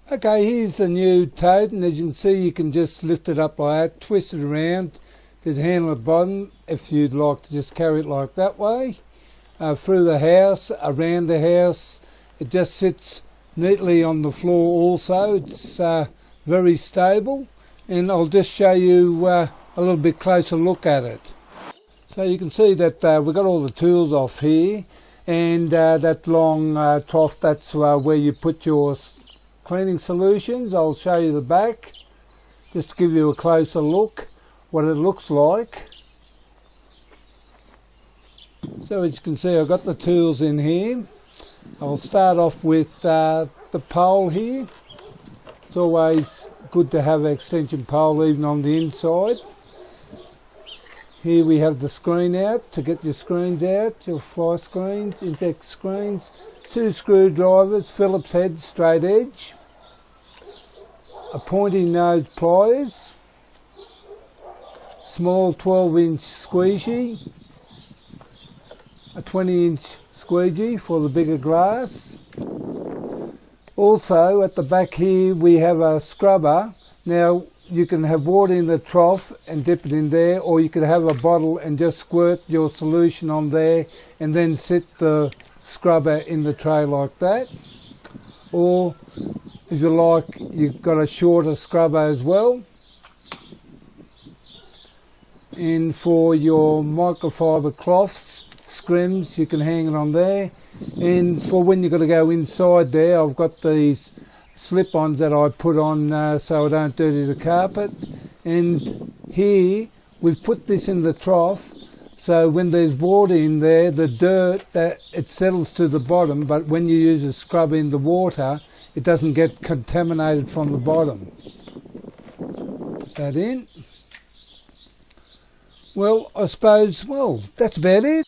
Okay, here's the new Tote, and as you can see, you can just lift it up like that, twist it around. There's a handle at the bottom if you'd like to just carry it like that way. Through the house, around the house, it just sits neatly on the floor also. It's very stable, and I'll just show you a little bit closer look at it. So you can see that we've got all the tools off here, and that long trough, that's where you put your cleaning solutions. I'll show you the back just to give you a closer look what it looks like. So as you can see, I've got the tools in here. I'll start off with the pole here. It's always good to have an extension pole even on the inside. Here we have the screen out to get your screens out, your fly screens, insect screens, 2 screwdrivers, Phillips head straight edge, a pointy nose pliers, small 12-inch squeegee, a 20-inch squeegee for the bigger glass. Also at the back here we have a scrubber. Now you can have water in the trough and dip it in there, or you could have a bottle and just squirt your solution on there and then sit the scrubber in the tray like that. Or if you like, you've got a shorter scrubber as well. And for your microfiber cloths, scrims, you can hang it on there. And for when you've got to go inside there, I've got these slip-ons that I put on so I don't dirty the carpet. And here we've put this in the trough, so when there's water in there, the dirt, that it settles to the bottom, but when you use a scrubber in the water, it doesn't get contaminated from the bottom. Put that in. Well, I suppose, that's about it.